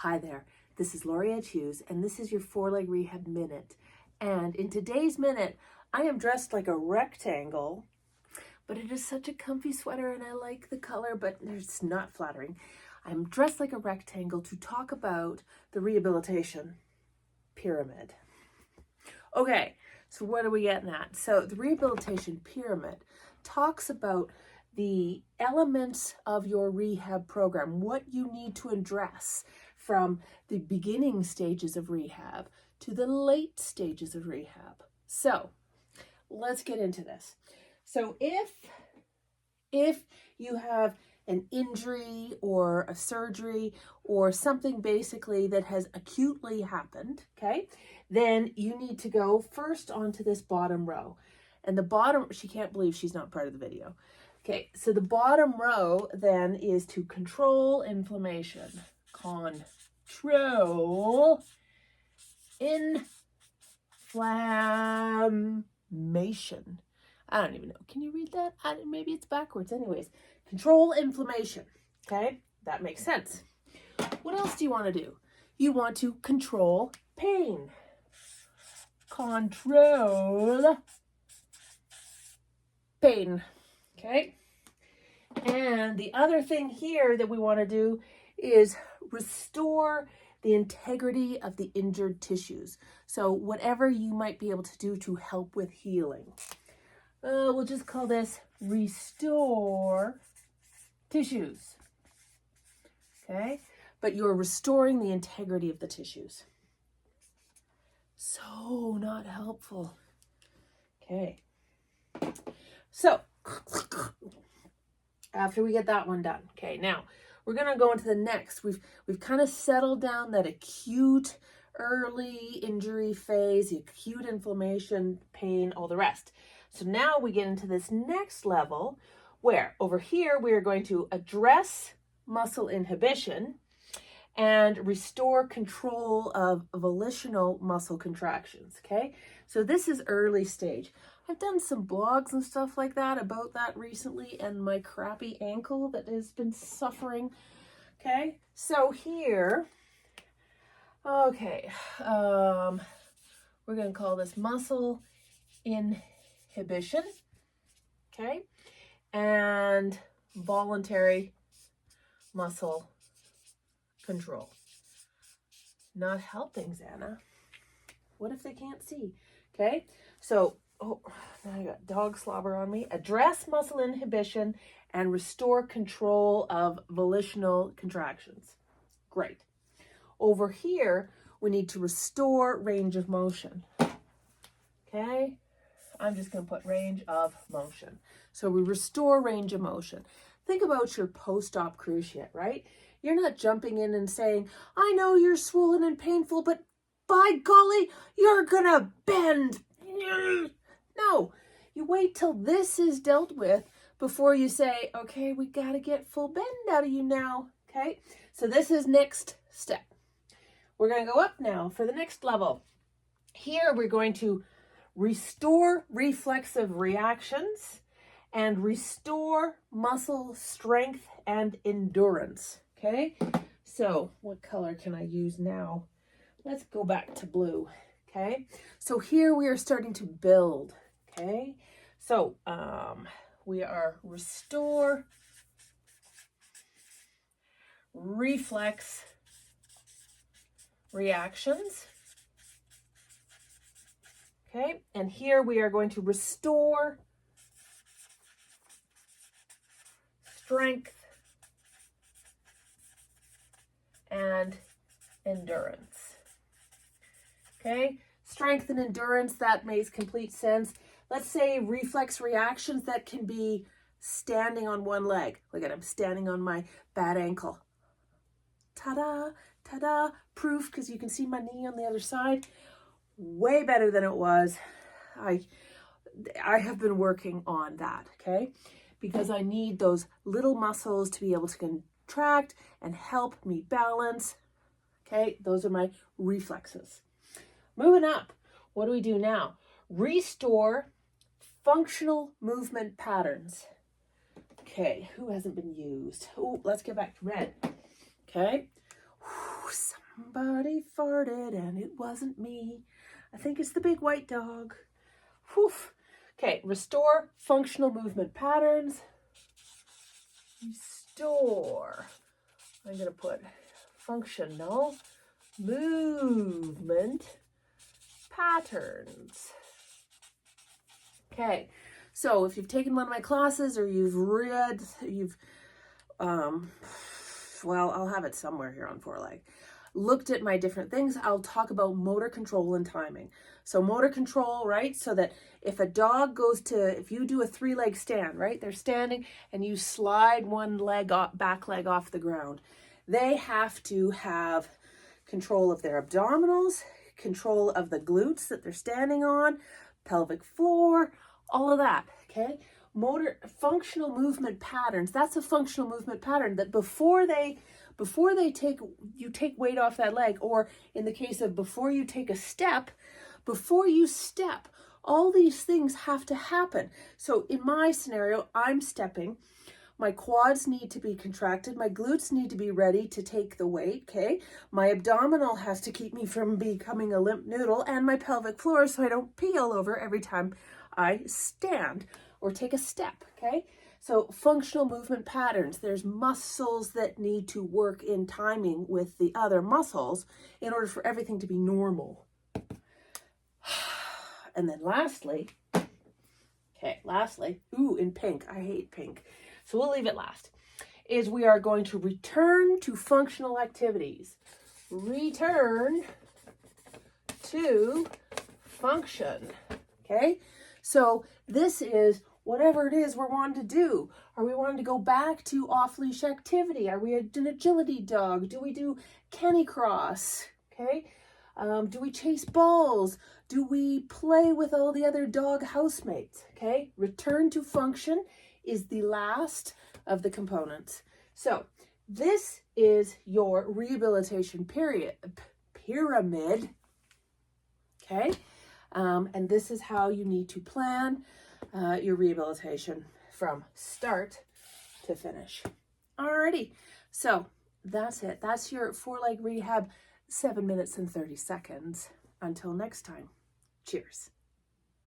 Hi there, this is Edge-Hughes, and this is your 4-Leg Rehab Minute. And in today's minute, I am dressed like a rectangle, but it is such a comfy sweater and I like the color, but it's not flattering. I'm dressed like a rectangle to talk about the rehabilitation pyramid. Okay, so what are we getting at? So the rehabilitation pyramid talks about the elements of your rehab program, what you need to address from the beginning stages of rehab to the late stages of rehab. So let's get into this. So if you have an injury or a surgery or something basically that has acutely happened, okay, then you need to go first onto this bottom row. And the bottom, she can't believe she's not part of the video. Okay, so the bottom row then is to control inflammation. Control inflammation. I don't even know. Can you read that? Maybe it's backwards. Anyways, control inflammation. Okay, that makes sense. What else do you want to do? You want to control pain. Control pain. Okay. And the other thing here that we want to do is restore the integrity of the injured tissues. So whatever you might be able to do to help with healing. We'll just call this restore tissues. Okay? But you're restoring the integrity of the tissues. So not helpful. Okay. So after we get that one done, okay, now we're going to go into the next. We've kind of settled down that acute early injury phase, the acute inflammation, pain, all the rest. So now we get into this next level where over here we are going to address muscle inhibition and restore control of volitional muscle contractions, okay? So this is early stage. I've done some blogs and stuff like that about that recently and my crappy ankle that has been suffering, okay? So here, okay, we're gonna call this muscle inhibition, okay? And voluntary muscle control. Not helping, Xana. What if they can't see? Okay, so, oh, now I got dog slobber on me. Address muscle inhibition and restore control of volitional contractions. Great. Over here, we need to restore range of motion. Okay, I'm just going to put range of motion. So we restore range of motion. Think about your post-op cruciate, right? You're not jumping in and saying, I know you're swollen and painful, but by golly, you're gonna bend. No, you wait till this is dealt with before you say, okay, we gotta get full bend out of you now, okay? So this is next step. We're gonna go up now for the next level. Here we're going to restore reflexive reactions and restore muscle strength and endurance. Okay, so what color can I use now? Let's go back to blue. Okay, so here we are starting to build. Okay, so we are restore reflex reactions. Okay, and here we are going to restore strength and endurance. Okay, strength and endurance, that makes complete sense. Let's say reflex reactions, that can be standing on one leg. Look at, I'm standing on my bad ankle. Ta-da, ta-da, proof, because you can see my knee on the other side. Way better than it was. I have been working on that, okay? Because I need those little muscles to be able to contract and help me balance. Okay, those are my reflexes. Moving up, what do we do now? Restore functional movement patterns. Okay, who hasn't been used? Oh, let's get back to red. Okay, Somebody farted and it wasn't me. I think it's the big white dog. Whew. Okay, restore functional movement patterns. Restore. I'm going to put functional movement patterns. Okay, so if you've taken one of my classes or you've read, well, I'll have it somewhere here on FourLeg. Looked at my different things, I'll talk about motor control and timing. So motor control, right? So that if a dog goes to, if you do a 3-leg stand, right? They're standing and you slide one leg off, back leg off the ground. They have to have control of their abdominals, control of the glutes that they're standing on, pelvic floor, all of that, okay? Motor, functional movement patterns, that's a functional movement pattern that before you take weight off that leg, or in the case of before you take a step, before you step, all these things have to happen. So in my scenario, I'm stepping, my quads need to be contracted, my glutes need to be ready to take the weight, okay? My abdominal has to keep me from becoming a limp noodle, and my pelvic floor so I don't pee all over every time I stand or take a step, okay? So functional movement patterns, there's muscles that need to work in timing with the other muscles in order for everything to be normal. And then lastly, ooh, in pink, I hate pink. So we'll leave it last, is we are going to return to functional activities. Return to function, okay? So this is whatever it is we're wanting to do. Are we wanting to go back to off-leash activity? Are we an agility dog? Do we do canicross? Okay. Do we chase balls? Do we play with all the other dog housemates? Okay. Return to function is the last of the components. So this is your rehabilitation pyramid. Okay. And this is how you need to plan your rehabilitation from start to finish. Alrighty, so that's it. That's your 4-leg rehab, 7 minutes and 30 seconds. Until next time, cheers.